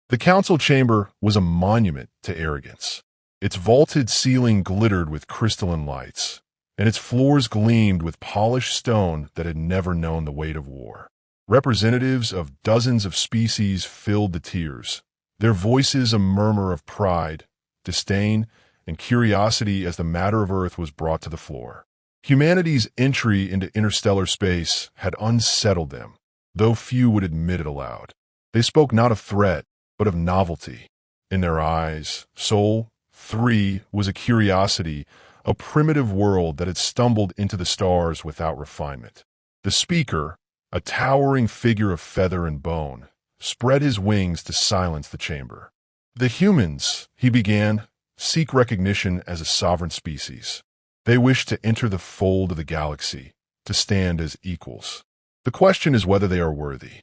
The council chamber was a monument to arrogance. Its vaulted ceiling glittered with crystalline lights, and its floors gleamed with polished stone that had never known the weight of war. Representatives of dozens of species filled the tiers, their voices a murmur of pride, disdain, and curiosity as the matter of Earth was brought to the floor. Humanity's entry into interstellar space had unsettled them, though few would admit it aloud. They spoke not of threat, but of novelty. In their eyes, Sol 3 was a curiosity, a primitive world that had stumbled into the stars without refinement. The speaker, a towering figure of feather and bone, spread his wings to silence the chamber. The humans, he began, seek recognition as a sovereign species. They wish to enter the fold of the galaxy, to stand as equals. The question is whether they are worthy.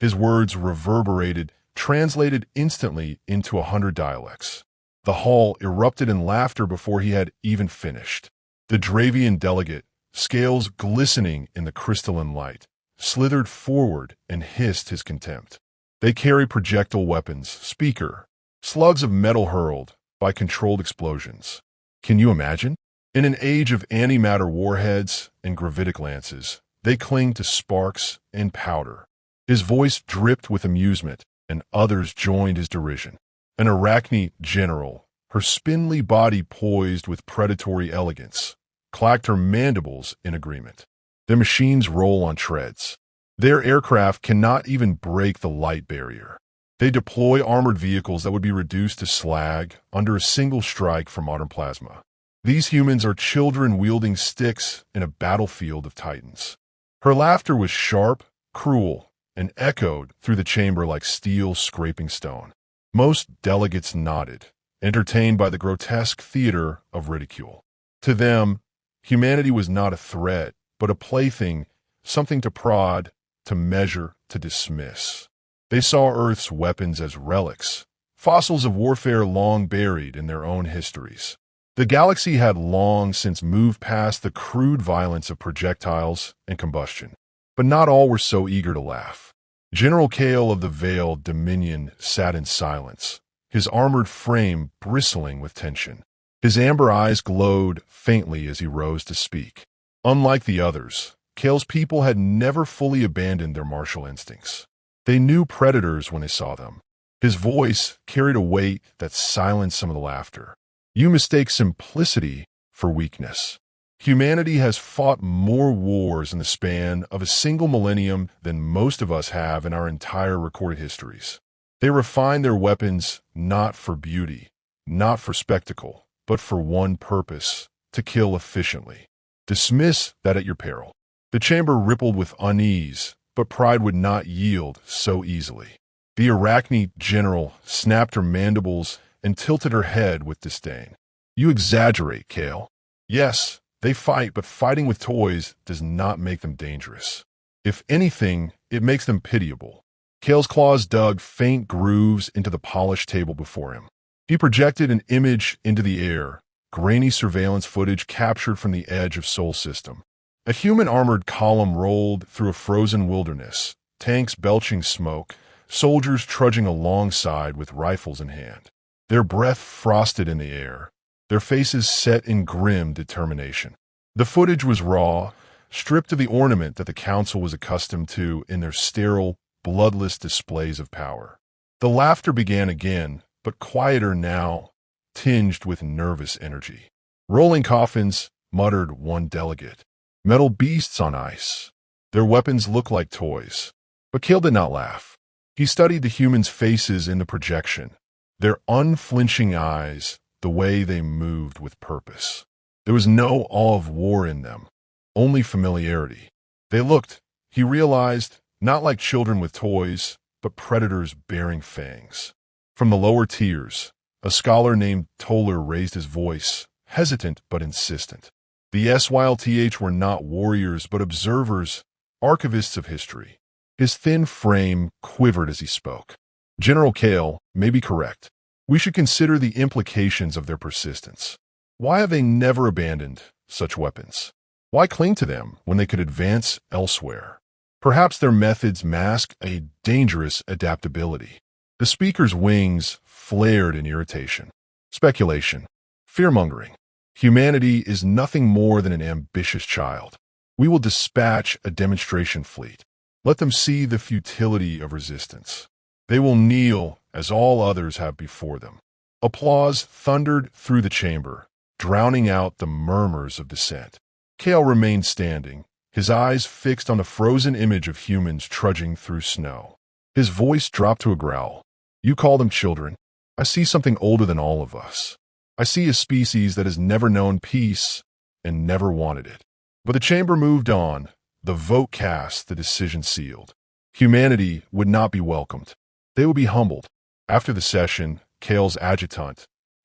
His words reverberated, translated instantly into 100 dialects. The hall erupted in laughter before he had even finished. The Dravian delegate, scales glistening in the crystalline light, slithered forward and hissed his contempt. They carry projectile weapons, speaker, slugs of metal hurled by controlled explosions. Can you imagine? In an age of antimatter warheads and gravitic lances, they cling to sparks and powder. His voice dripped with amusement, and others joined his derision. An Arachne general, her spindly body poised with predatory elegance, clacked her mandibles in agreement. Their machines roll on treads. Their aircraft cannot even break the light barrier. They deploy armored vehicles that would be reduced to slag under a single strike from modern plasma. These humans are children wielding sticks in a battlefield of titans. Her laughter was sharp, cruel, and echoed through the chamber like steel scraping stone. Most delegates nodded, entertained by the grotesque theater of ridicule. To them, humanity was not a threat, but a plaything, something to prod, to measure, to dismiss. They saw Earth's weapons as relics, fossils of warfare long buried in their own histories. The galaxy had long since moved past the crude violence of projectiles and combustion. But not all were so eager to laugh. General Kale of the Veiled Dominion sat in silence, his armored frame bristling with tension. His amber eyes glowed faintly as he rose to speak. Unlike the others, Kale's people had never fully abandoned their martial instincts. They knew predators when they saw them. His voice carried a weight that silenced some of the laughter. You mistake simplicity for weakness. Humanity has fought more wars in the span of a single millennium than most of us have in our entire recorded histories. They refine their weapons not for beauty, not for spectacle, but for one purpose: to kill efficiently. Dismiss that at your peril. The chamber rippled with unease, but pride would not yield so easily. The Arachne general snapped her mandibles and tilted her head with disdain. You exaggerate, Kale. Yes, they fight, but fighting with toys does not make them dangerous. If anything, it makes them pitiable. Kale's claws dug faint grooves into the polished table before him. He projected an image into the air, grainy surveillance footage captured from the edge of Sol System. A human armored column rolled through a frozen wilderness, tanks belching smoke, soldiers trudging alongside with rifles in hand. Their breath frosted in the air, their faces set in grim determination. The footage was raw, stripped of the ornament that the council was accustomed to in their sterile, bloodless displays of power. The laughter began again, but quieter now, tinged with nervous energy. Rolling coffins, muttered one delegate. Metal beasts on ice. Their weapons look like toys. But Kale did not laugh. He studied the humans' faces in the projection, their unflinching eyes, the way they moved with purpose. There was no awe of war in them, only familiarity. They looked, he realized, not like children with toys, but predators bearing fangs. From the lower tiers, a scholar named Toller raised his voice, hesitant but insistent. The SYLTH were not warriors but observers, archivists of history. His thin frame quivered as he spoke. General Kale may be correct. We should consider the implications of their persistence. Why have they never abandoned such weapons? Why cling to them when they could advance elsewhere? Perhaps their methods mask a dangerous adaptability. The speaker's wings flared in irritation. Speculation. Fear-mongering. Humanity is nothing more than an ambitious child. We will dispatch a demonstration fleet. Let them see the futility of resistance. They will kneel as all others have before them. Applause thundered through the chamber, drowning out the murmurs of dissent. Kale remained standing, his eyes fixed on the frozen image of humans trudging through snow. His voice dropped to a growl. You call them children. I see something older than all of us. I see a species that has never known peace and never wanted it. But the chamber moved on. The vote cast, the decision sealed. Humanity would not be welcomed. They would be humbled. After the session, Kale's adjutant,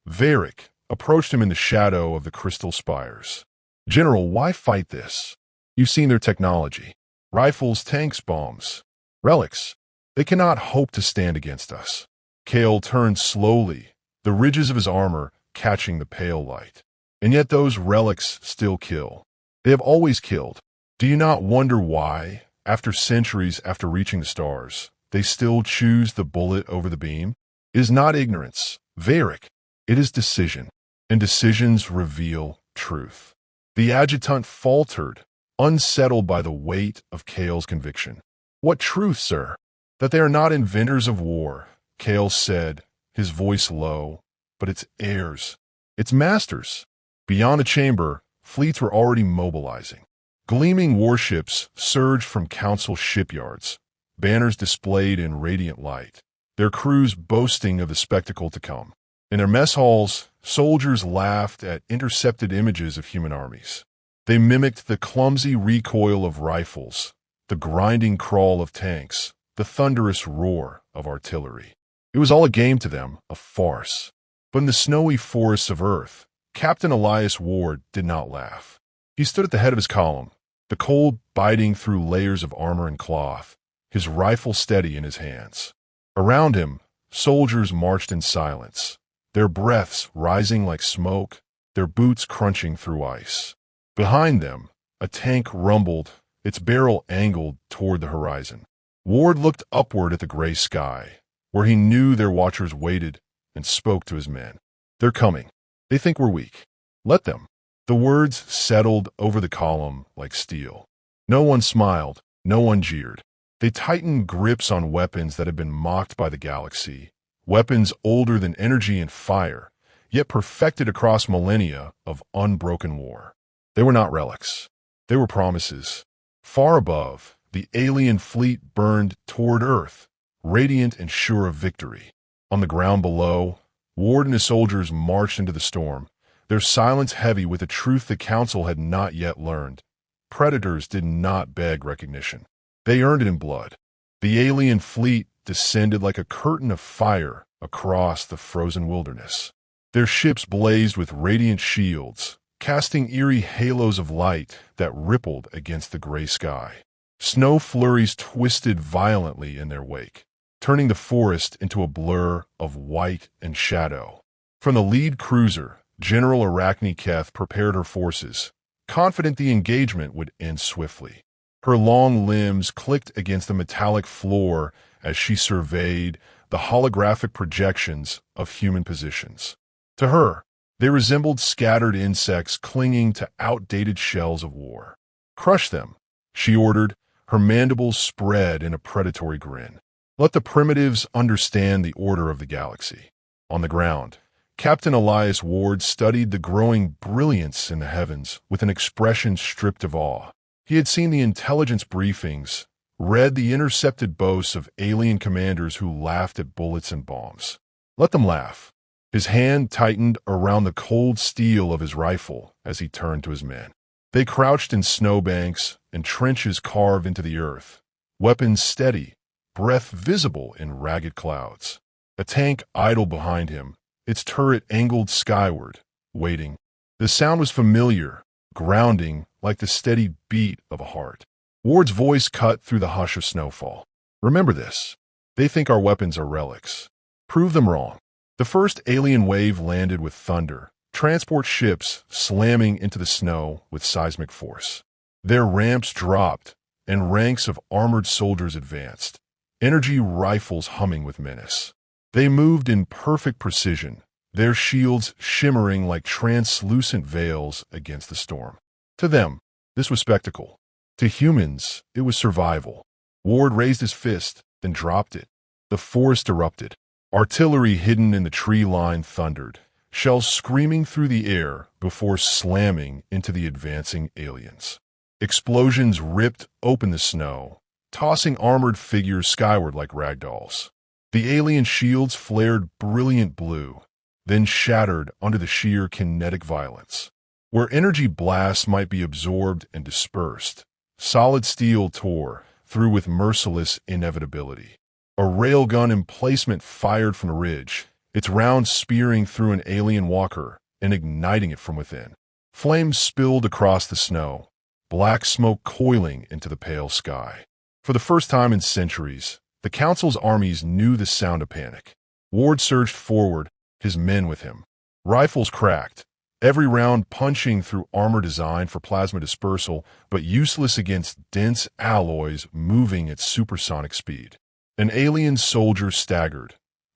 Varric, approached him in the shadow of the crystal spires. General, why fight this? You've seen their technology. Rifles, tanks, bombs. Relics. They cannot hope to stand against us. Kale turned slowly, the ridges of his armor catching the pale light. And yet those relics still kill. They have always killed. Do you not wonder why, after centuries after reaching the stars, they still choose the bullet over the beam? It is not ignorance, Varric. It is decision, and decisions reveal truth. The adjutant faltered, unsettled by the weight of Kale's conviction. What truth, sir? That they are not inventors of war, Kale said, his voice low, but its heirs, its masters. Beyond the chamber, fleets were already mobilizing. Gleaming warships surged from council shipyards, banners displayed in radiant light, their crews boasting of the spectacle to come. In their mess halls, soldiers laughed at intercepted images of human armies. They mimicked the clumsy recoil of rifles, the grinding crawl of tanks, the thunderous roar of artillery. It was all a game to them, a farce. But in the snowy forests of Earth, Captain Elias Ward did not laugh. He stood at the head of his column, the cold biting through layers of armor and cloth, his rifle steady in his hands. Around him, soldiers marched in silence, their breaths rising like smoke, their boots crunching through ice. Behind them, a tank rumbled, its barrel angled toward the horizon. Ward looked upward at the gray sky, where he knew their watchers waited, and spoke to his men. They're coming. They think we're weak. Let them. The words settled over the column like steel. No one smiled, no one jeered. They tightened grips on weapons that had been mocked by the galaxy, weapons older than energy and fire, yet perfected across millennia of unbroken war. They were not relics. They were promises. Far above, the alien fleet burned toward Earth, radiant and sure of victory. On the ground below, Ward and his soldiers marched into the storm, their silence heavy with a truth the Council had not yet learned. Predators did not beg recognition. They earned it in blood. The alien fleet descended like a curtain of fire across the frozen wilderness. Their ships blazed with radiant shields, casting eerie halos of light that rippled against the gray sky. Snow flurries twisted violently in their wake, turning the forest into a blur of white and shadow. From the lead cruiser, General Arachne Keth prepared her forces, confident the engagement would end swiftly. Her long limbs clicked against the metallic floor as she surveyed the holographic projections of human positions. To her, they resembled scattered insects clinging to outdated shells of war. Crush them, she ordered, her mandibles spread in a predatory grin. Let the primitives understand the order of the galaxy. On the ground, Captain Elias Ward studied the growing brilliance in the heavens with an expression stripped of awe. He had seen the intelligence briefings, read the intercepted boasts of alien commanders who laughed at bullets and bombs. Let them laugh. His hand tightened around the cold steel of his rifle as he turned to his men. They crouched in snowbanks and trenches carved into the earth, weapons steady, breath visible in ragged clouds. A tank idled behind him, its turret angled skyward, waiting. The sound was familiar, grounding like the steady beat of a heart. Ward's voice cut through the hush of snowfall. Remember this. They think our weapons are relics. Prove them wrong. The first alien wave landed with thunder, transport ships slamming into the snow with seismic force. Their ramps dropped, and ranks of armored soldiers advanced, energy rifles humming with menace. They moved in perfect precision, their shields shimmering like translucent veils against the storm. To them, this was spectacle. To humans, it was survival. Ward raised his fist, then dropped it. The forest erupted. Artillery hidden in the tree line thundered, shells screaming through the air before slamming into the advancing aliens. Explosions ripped open the snow, tossing armored figures skyward like ragdolls. The alien shields flared brilliant blue, then shattered under the sheer kinetic violence. Where energy blasts might be absorbed and dispersed, solid steel tore through with merciless inevitability. A railgun emplacement fired from the ridge, its rounds spearing through an alien walker and igniting it from within. Flames spilled across the snow, black smoke coiling into the pale sky. For the first time in centuries, the Council's armies knew the sound of panic. Ward surged forward, his men with him. Rifles cracked, every round punching through armor designed for plasma dispersal, but useless against dense alloys moving at supersonic speed. An alien soldier staggered,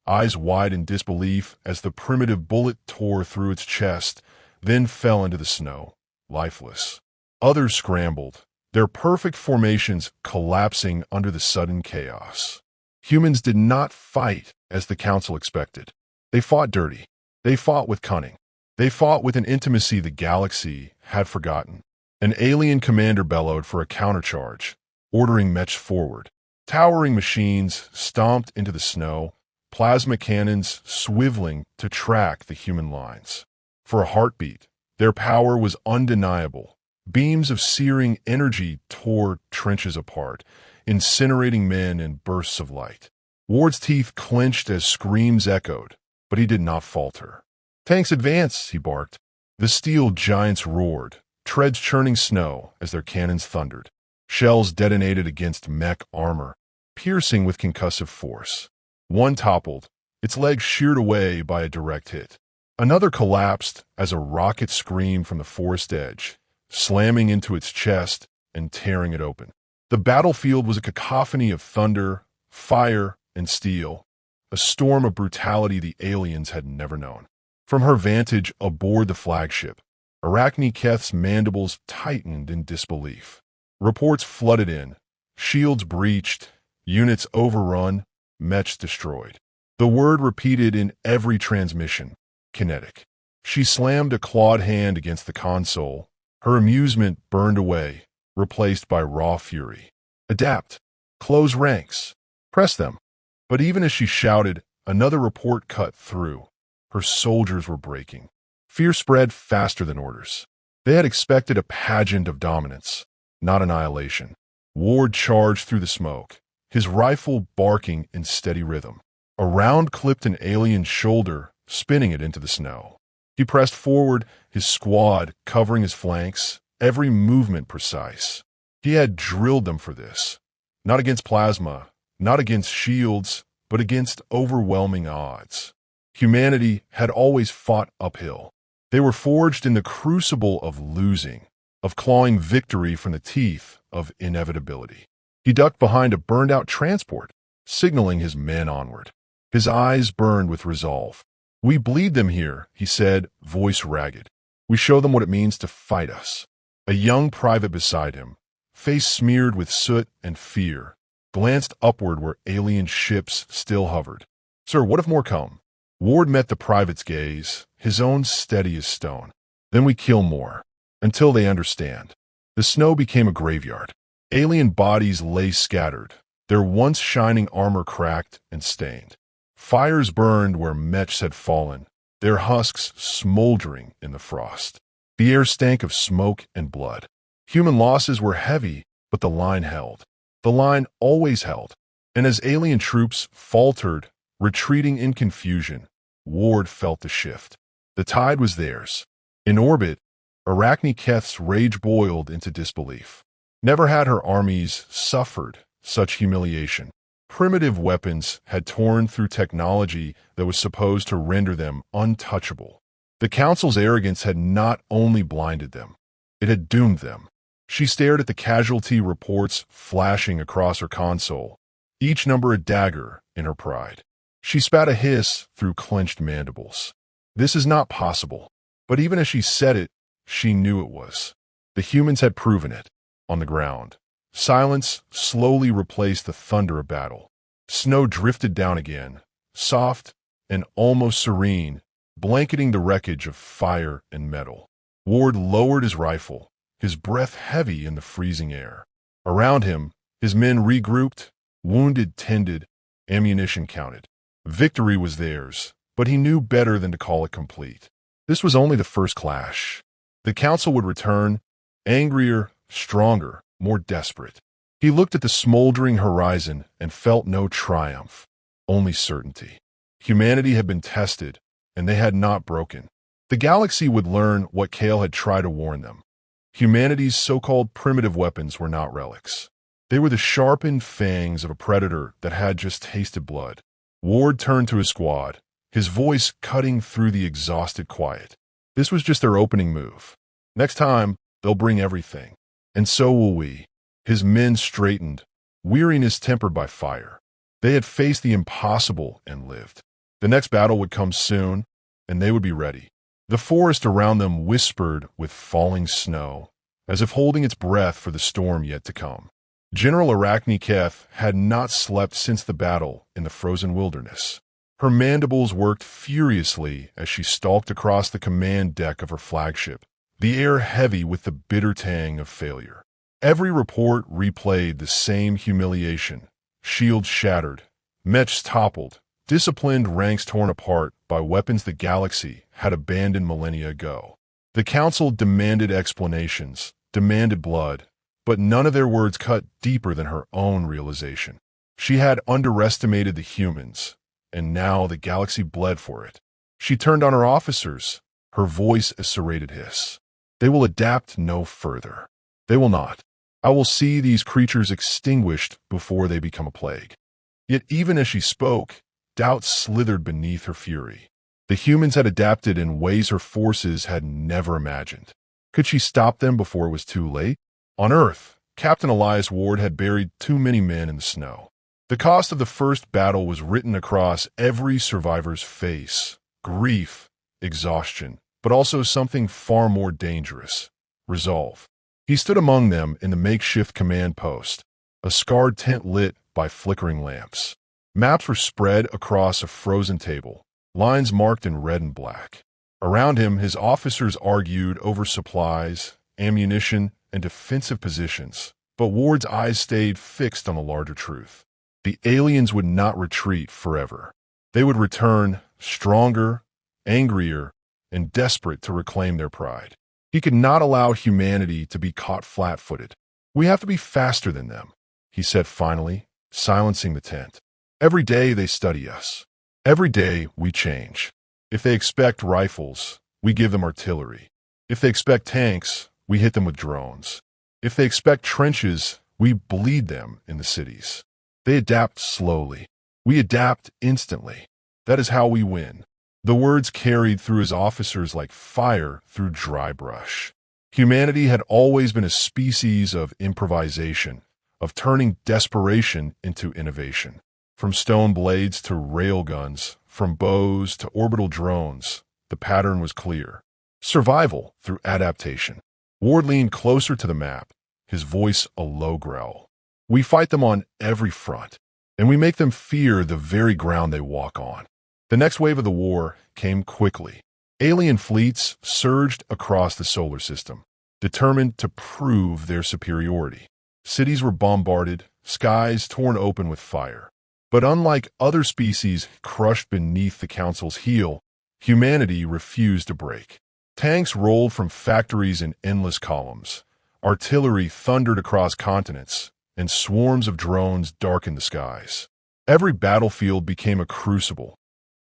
eyes wide in disbelief as the primitive bullet tore through its chest, then fell into the snow, lifeless. Others scrambled, their perfect formations collapsing under the sudden chaos. Humans did not fight as the Council expected. They fought dirty. They fought with cunning. They fought with an intimacy the galaxy had forgotten. An alien commander bellowed for a countercharge, ordering mechs forward. Towering machines stomped into the snow, plasma cannons swiveling to track the human lines. For a heartbeat, their power was undeniable. Beams of searing energy tore trenches apart, incinerating men in bursts of light. Ward's teeth clenched as screams echoed, but he did not falter. "Tanks advance," he barked. The steel giants roared, treads churning snow as their cannons thundered. Shells detonated against mech armor, piercing with concussive force. One toppled, its legs sheared away by a direct hit. Another collapsed as a rocket screamed from the forest edge, slamming into its chest and tearing it open. The battlefield was a cacophony of thunder, fire, and steel, a storm of brutality the aliens had never known. From her vantage aboard the flagship, Arachne Keth's mandibles tightened in disbelief. Reports flooded in, shields breached, units overrun, mechs destroyed. The word repeated in every transmission: kinetic. She slammed a clawed hand against the console. Her amusement burned away, replaced by raw fury. Adapt. Close ranks. Press them. But even as she shouted, another report cut through. Her soldiers were breaking. Fear spread faster than orders. They had expected a pageant of dominance, not annihilation. Ward charged through the smoke, his rifle barking in steady rhythm. A round clipped an alien's shoulder, spinning it into the snow. He pressed forward, his squad covering his flanks, every movement precise. He had drilled them for this. Not against plasma, not against shields, but against overwhelming odds. Humanity had always fought uphill. They were forged in the crucible of losing, of clawing victory from the teeth of inevitability. He ducked behind a burned-out transport, signaling his men onward. His eyes burned with resolve. "We bleed them here," he said, voice ragged. "We show them what it means to fight us." A young private beside him, face smeared with soot and fear, glanced upward where alien ships still hovered. "Sir, what if more come?" Ward met the private's gaze, his own steady as stone. "Then we kill more, until they understand." The snow became a graveyard. Alien bodies lay scattered, their once shining armor cracked and stained. Fires burned where mechs had fallen, their husks smoldering in the frost. The air stank of smoke and blood. Human losses were heavy, but the line held. The line always held. And as alien troops faltered, retreating in confusion, Ward felt the shift. The tide was theirs. In orbit, Arachne Keth's rage boiled into disbelief. Never had her armies suffered such humiliation. Primitive weapons had torn through technology that was supposed to render them untouchable. The Council's arrogance had not only blinded them, it had doomed them. She stared at the casualty reports flashing across her console, each number a dagger in her pride. She spat a hiss through clenched mandibles. This is not possible. But even as she said it, she knew it was. The humans had proven it. On the ground, silence slowly replaced the thunder of battle. Snow drifted down again, soft and almost serene, blanketing the wreckage of fire and metal. Ward lowered his rifle, his breath heavy in the freezing air. Around him, his men regrouped, wounded tended, ammunition counted. Victory was theirs, but he knew better than to call it complete. This was only the first clash. The council would return, angrier, stronger, more desperate. He looked at the smoldering horizon and felt no triumph, only certainty. Humanity had been tested, and they had not broken. The galaxy would learn what Kale had tried to warn them. Humanity's so-called primitive weapons were not relics. They were the sharpened fangs of a predator that had just tasted blood. Ward turned to his squad, his voice cutting through the exhausted quiet. This was just their opening move. Next time, they'll bring everything. And so will we. His men straightened, weariness tempered by fire. They had faced the impossible and lived. The next battle would come soon, and they would be ready. The forest around them whispered with falling snow, as if holding its breath for the storm yet to come. General Arachne Keth had not slept since the battle in the frozen wilderness. Her mandibles worked furiously as she stalked across the command deck of her flagship, the air heavy with the bitter tang of failure. Every report replayed the same humiliation. Shields shattered, mechs toppled, disciplined ranks torn apart by weapons the galaxy had abandoned millennia ago. The council demanded explanations, demanded blood, but none of their words cut deeper than her own realization. She had underestimated the humans, and now the galaxy bled for it. She turned on her officers, her voice a serrated hiss. They will adapt no further. They will not. I will see these creatures extinguished before they become a plague. Yet even as she spoke, doubt slithered beneath her fury. The humans had adapted in ways her forces had never imagined. Could she stop them before it was too late? On Earth, Captain Elias Ward had buried too many men in the snow. The cost of the first battle was written across every survivor's face. Grief, exhaustion, but also something far more dangerous. Resolve. He stood among them in the makeshift command post, a scarred tent lit by flickering lamps. Maps were spread across a frozen table, lines marked in red and black. Around him, his officers argued over supplies, ammunition, and defensive positions, but Ward's eyes stayed fixed on the larger truth. The aliens would not retreat forever. They would return, stronger, angrier, and desperate to reclaim their pride. He could not allow humanity to be caught flat-footed. We have to be faster than them, he said finally, silencing the tent. Every day they study us. Every day we change. If they expect rifles, we give them artillery. If they expect tanks, we hit them with drones. If they expect trenches, we bleed them in the cities. They adapt slowly. We adapt instantly. That is how we win. The words carried through his officers like fire through dry brush. Humanity had always been a species of improvisation, of turning desperation into innovation. From stone blades to railguns, from bows to orbital drones, the pattern was clear. Survival through adaptation. Ward leaned closer to the map, his voice a low growl. We fight them on every front, and we make them fear the very ground they walk on. The next wave of the war came quickly. Alien fleets surged across the solar system, determined to prove their superiority. Cities were bombarded, skies torn open with fire. But unlike other species crushed beneath the Council's heel, humanity refused to break. Tanks rolled from factories in endless columns. Artillery thundered across continents, and swarms of drones darkened the skies. Every battlefield became a crucible,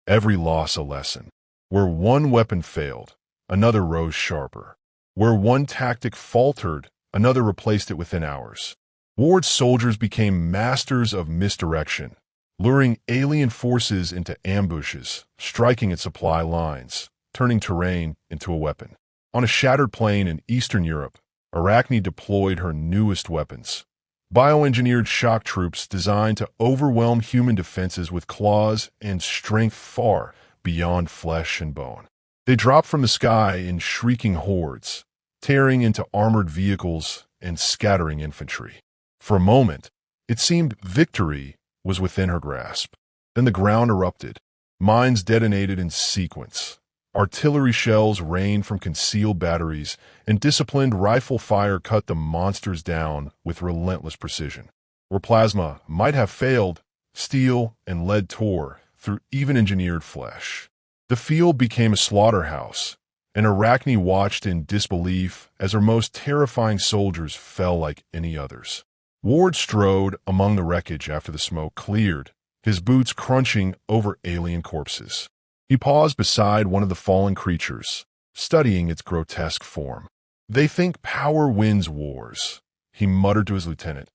every loss a lesson. Where one weapon failed, another rose sharper. Where one tactic faltered, another replaced it within hours. Ward's soldiers became masters of misdirection, luring alien forces into ambushes, striking at supply lines, turning terrain into a weapon. On a shattered plain in Eastern Europe, Arachne deployed her newest weapons, bioengineered shock troops designed to overwhelm human defenses with claws and strength far beyond flesh and bone. They dropped from the sky in shrieking hordes, tearing into armored vehicles and scattering infantry. For a moment, it seemed victory was within her grasp. Then the ground erupted. Mines detonated in sequence. Artillery shells rained from concealed batteries, and disciplined rifle fire cut the monsters down with relentless precision. Where plasma might have failed, steel and lead tore through even engineered flesh. The field became a slaughterhouse, and Arachne watched in disbelief as her most terrifying soldiers fell like any others. Ward strode among the wreckage after the smoke cleared, his boots crunching over alien corpses. He paused beside one of the fallen creatures, studying its grotesque form. "They think power wins wars," he muttered to his lieutenant,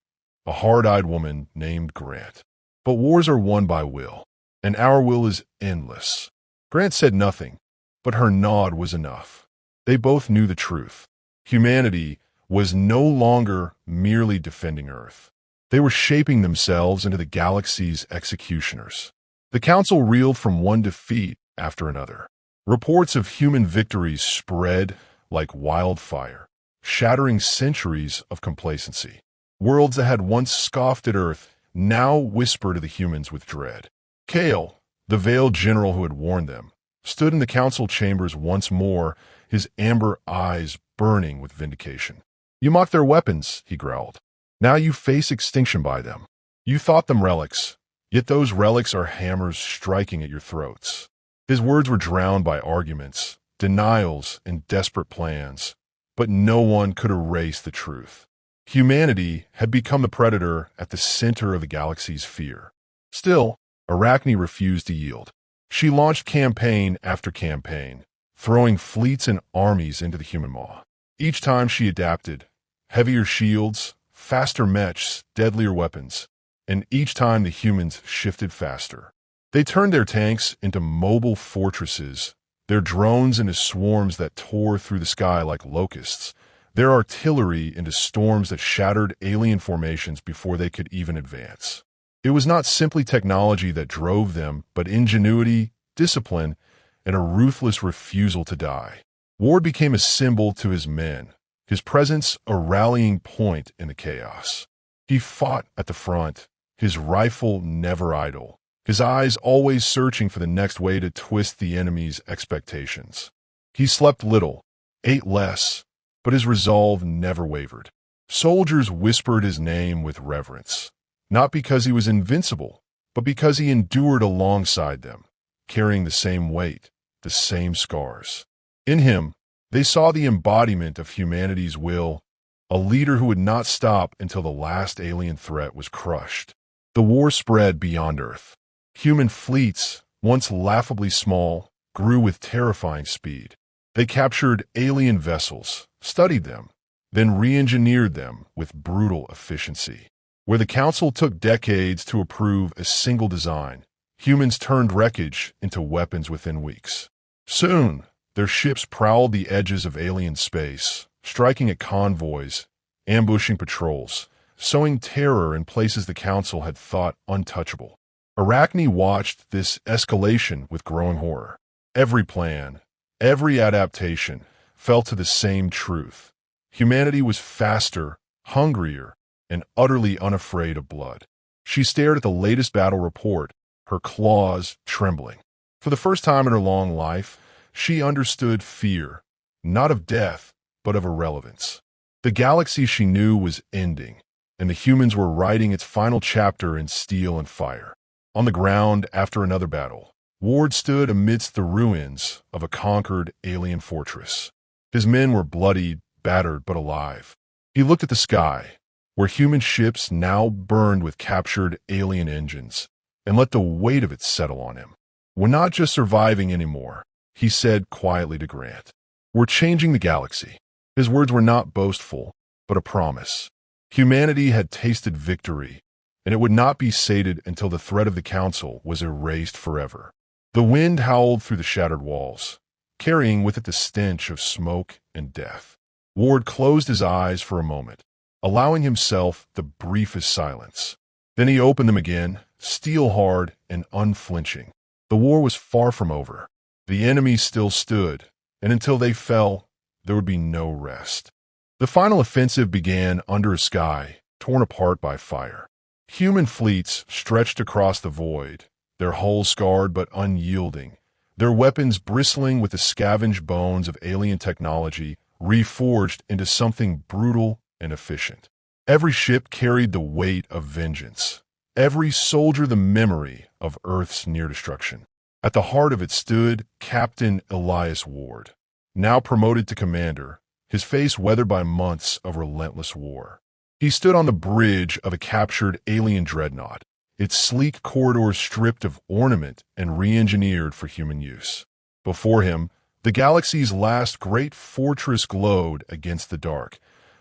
a hard-eyed woman named Grant. "But wars are won by will, and our will is endless." Grant said nothing, but her nod was enough. They both knew the truth. Humanity was no longer merely defending Earth. They were shaping themselves into the galaxy's executioners. The Council reeled from one defeat after another. Reports of human victories spread like wildfire, shattering centuries of complacency. Worlds that had once scoffed at Earth now whispered to the humans with dread. Kale, the veiled general who had warned them, stood in the council chambers once more, his amber eyes burning with vindication. "You mocked their weapons," he growled. "Now you face extinction by them. You thought them relics, yet those relics are hammers striking at your throats." His words were drowned by arguments, denials, and desperate plans, but no one could erase the truth. Humanity had become the predator at the center of the galaxy's fear. Still, Arachne refused to yield. She launched campaign after campaign, throwing fleets and armies into the human maw. Each time she adapted, heavier shields, faster mechs, deadlier weapons, and each time the humans shifted faster. They turned their tanks into mobile fortresses, their drones into swarms that tore through the sky like locusts, their artillery into storms that shattered alien formations before they could even advance. It was not simply technology that drove them, but ingenuity, discipline, and a ruthless refusal to die. Ward became a symbol to his men, his presence a rallying point in the chaos. He fought at the front, his rifle never idle, his eyes always searching for the next way to twist the enemy's expectations. He slept little, ate less, but his resolve never wavered. Soldiers whispered his name with reverence, not because he was invincible, but because he endured alongside them, carrying the same weight, the same scars. In him, they saw the embodiment of humanity's will, a leader who would not stop until the last alien threat was crushed. The war spread beyond Earth. Human fleets, once laughably small, grew with terrifying speed. They captured alien vessels, studied them, then re-engineered them with brutal efficiency. Where the Council took decades to approve a single design, humans turned wreckage into weapons within weeks. Soon, their ships prowled the edges of alien space, striking at convoys, ambushing patrols, sowing terror in places the Council had thought untouchable. Arachne watched this escalation with growing horror. Every plan, every adaptation, fell to the same truth. Humanity was faster, hungrier, and utterly unafraid of blood. She stared at the latest battle report, her claws trembling. For the first time in her long life, she understood fear, not of death, but of irrelevance. The galaxy she knew was ending, and the humans were writing its final chapter in steel and fire. On the ground, after another battle, Ward stood amidst the ruins of a conquered alien fortress. His men were bloodied, battered, but alive. He looked at the sky, where human ships now burned with captured alien engines, and let the weight of it settle on him. "We're not just surviving anymore," he said quietly to Grant. "We're changing the galaxy." His words were not boastful, but a promise. Humanity had tasted victory, and it would not be sated until the threat of the Council was erased forever. The wind howled through the shattered walls, carrying with it the stench of smoke and death. Ward closed his eyes for a moment, allowing himself the briefest silence. Then he opened them again, steel-hard and unflinching. The war was far from over. The enemy still stood, and until they fell, there would be no rest. The final offensive began under a sky torn apart by fire. Human fleets stretched across the void, their hulls scarred but unyielding, their weapons bristling with the scavenged bones of alien technology reforged into something brutal and efficient. Every ship carried the weight of vengeance, every soldier the memory of Earth's near destruction. At the heart of it stood Captain Elias Ward, now promoted to commander, his face weathered by months of relentless war. He stood on the bridge of a captured alien dreadnought, its sleek corridors stripped of ornament and re-engineered for human use. Before him, the galaxy's last great fortress glowed against the dark,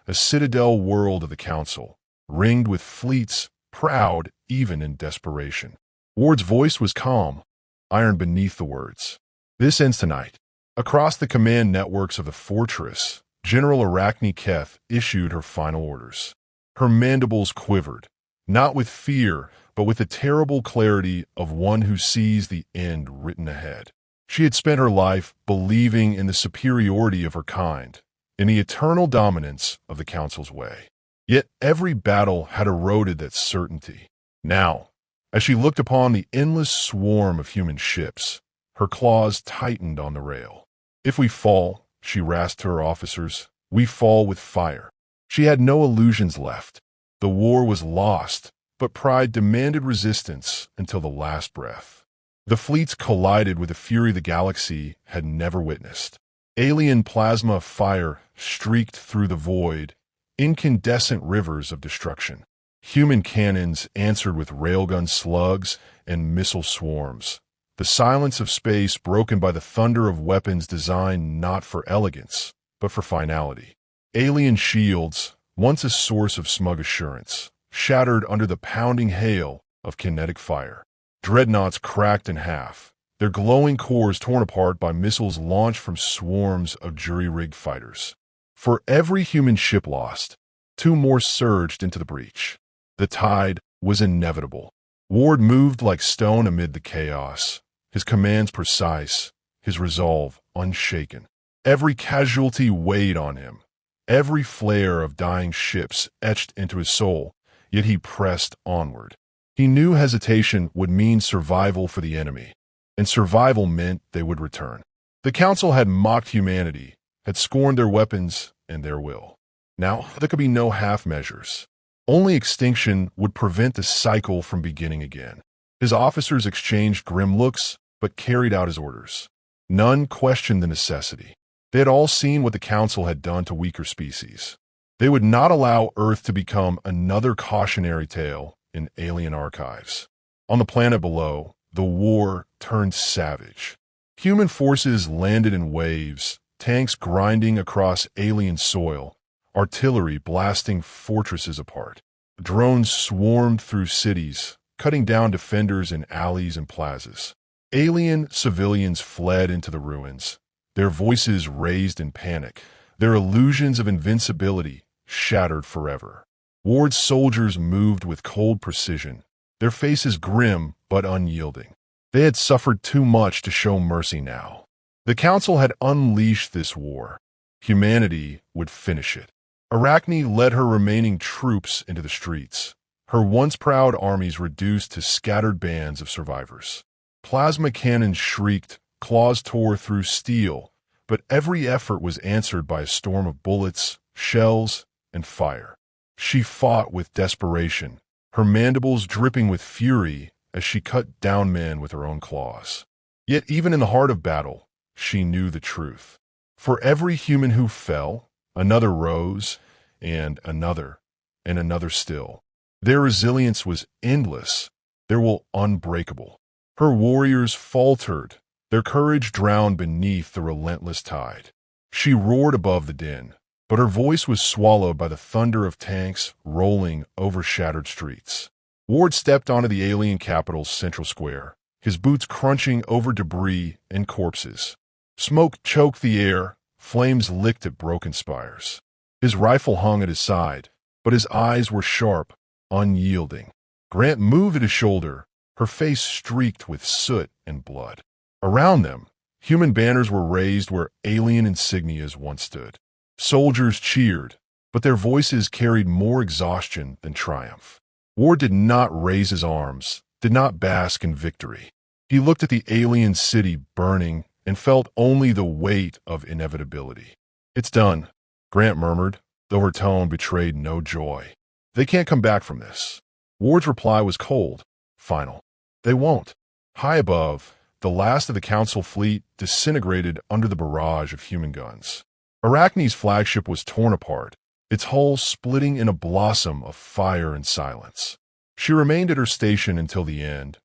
a citadel world of the Council, ringed with fleets, proud even in desperation. Ward's voice was calm, iron beneath the words. This ends tonight. Across the command networks of the fortress, General Arachne Keth issued her final orders. Her mandibles quivered, not with fear, but with the terrible clarity of one who sees the end written ahead. She had spent her life believing in the superiority of her kind, in the eternal dominance of the Council's way. Yet every battle had eroded that certainty. Now, as she looked upon the endless swarm of human ships, her claws tightened on the rail. If we fall, she rasped to her officers, we fall with fire. She had no illusions left. The war was lost, but pride demanded resistance until the last breath. The fleets collided with a fury the galaxy had never witnessed. Alien plasma fire streaked through the void, incandescent rivers of destruction. Human cannons answered with railgun slugs and missile swarms. The silence of space broken by the thunder of weapons designed not for elegance, but for finality. Alien shields, once a source of smug assurance, shattered under the pounding hail of kinetic fire. Dreadnoughts cracked in half, their glowing cores torn apart by missiles launched from swarms of jury-rigged fighters. For every human ship lost, 2 more surged into the breach. The tide was inevitable. Ward moved like stone amid the chaos, his commands precise, his resolve unshaken. Every casualty weighed on him, every flare of dying ships etched into his soul, yet he pressed onward. He knew hesitation would mean survival for the enemy, and survival meant they would return. The Council had mocked humanity, had scorned their weapons and their will. Now, there could be no half measures. Only extinction would prevent the cycle from beginning again. His officers exchanged grim looks, but carried out his orders. None questioned the necessity. They had all seen what the Council had done to weaker species. They would not allow Earth to become another cautionary tale in alien archives. On the planet below, the war turned savage. Human forces landed in waves, tanks grinding across alien soil, artillery blasting fortresses apart. Drones swarmed through cities, cutting down defenders in alleys and plazas. Alien civilians fled into the ruins, their voices raised in panic, their illusions of invincibility shattered forever. Ward's soldiers moved with cold precision, their faces grim but unyielding. They had suffered too much to show mercy now. The Council had unleashed this war. Humanity would finish it. Arachne led her remaining troops into the streets, her once proud armies reduced to scattered bands of survivors. Plasma cannons shrieked, claws tore through steel, but every effort was answered by a storm of bullets, shells, and fire. She fought with desperation, her mandibles dripping with fury as she cut down men with her own claws. Yet even in the heart of battle, she knew the truth. For every human who fell, another rose, and another still. Their resilience was endless, their will unbreakable. Her warriors faltered, their courage drowned beneath the relentless tide. She roared above the din, but her voice was swallowed by the thunder of tanks rolling over shattered streets. Ward stepped onto the alien capital's central square, his boots crunching over debris and corpses. Smoke choked the air, flames licked at broken spires. His rifle hung at his side, but his eyes were sharp, unyielding. Grant moved at his shoulder, her face streaked with soot and blood. Around them, human banners were raised where alien insignias once stood. Soldiers cheered, but their voices carried more exhaustion than triumph. Ward did not raise his arms, did not bask in victory. He looked at the alien city burning and felt only the weight of inevitability. "It's done," Grant murmured, though her tone betrayed no joy. "They can't come back from this." Ward's reply was cold, final. "They won't." High above, the last of the Council fleet disintegrated under the barrage of human guns. Arachne's flagship was torn apart, its hull splitting in a blossom of fire and silence. She remained at her station until the end,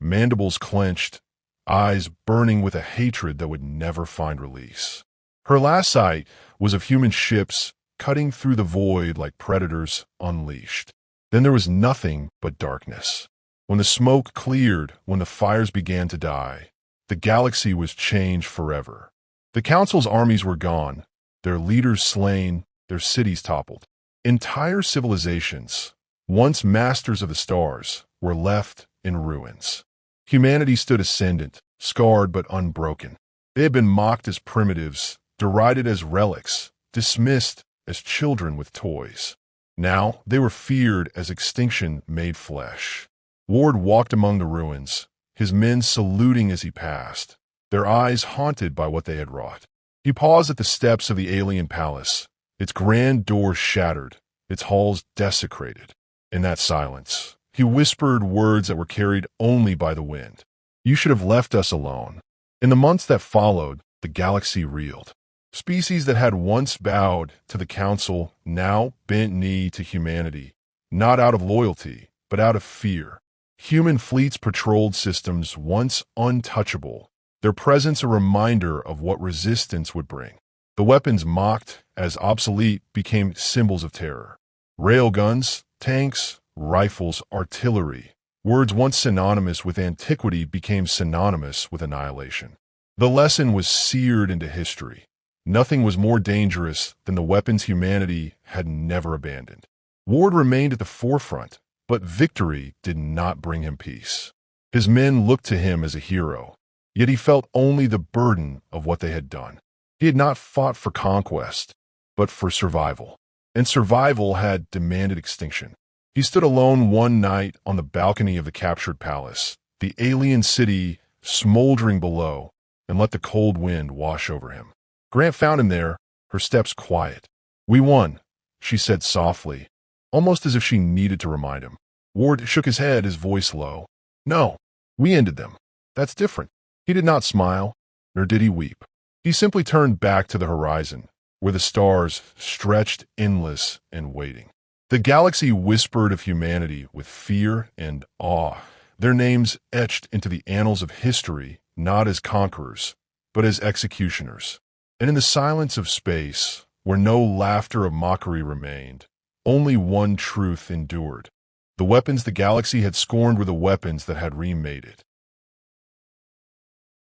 mandibles clenched, eyes burning with a hatred that would never find release. Her last sight was of human ships cutting through the void like predators unleashed. Then there was nothing but darkness. When the smoke cleared, when the fires began to die, the galaxy was changed forever. The Council's armies were gone, their leaders slain, their cities toppled. Entire civilizations, once masters of the stars, were left in ruins. Humanity stood ascendant, scarred but unbroken. They had been mocked as primitives, derided as relics, dismissed as children with toys. Now they were feared as extinction made flesh. Ward walked among the ruins, his men saluting as he passed, their eyes haunted by what they had wrought. He paused at the steps of the alien palace, its grand doors shattered, its halls desecrated. In that silence, he whispered words that were carried only by the wind. "You should have left us alone." In the months that followed, the galaxy reeled. Species that had once bowed to the Council now bent knee to humanity, not out of loyalty, but out of fear. Human fleets patrolled systems once untouchable, their presence a reminder of what resistance would bring. The weapons mocked as obsolete became symbols of terror. Railguns, tanks, rifles, artillery. Words once synonymous with antiquity became synonymous with annihilation. The lesson was seared into history. Nothing was more dangerous than the weapons humanity had never abandoned. Ward remained at the forefront, but victory did not bring him peace. His men looked to him as a hero, yet he felt only the burden of what they had done. He had not fought for conquest, but for survival, and survival had demanded extinction. He stood alone one night on the balcony of the captured palace, the alien city smoldering below, and let the cold wind wash over him. Grant found him there, her steps quiet. "We won," she said softly, almost as if she needed to remind him. Ward shook his head, his voice low. "No, we ended them. That's different." He did not smile, nor did he weep. He simply turned back to the horizon, where the stars stretched endless and waiting. The galaxy whispered of humanity with fear and awe, their names etched into the annals of history not as conquerors, but as executioners. And in the silence of space, where no laughter of mockery remained, only one truth endured. The weapons the galaxy had scorned were the weapons that had remade it.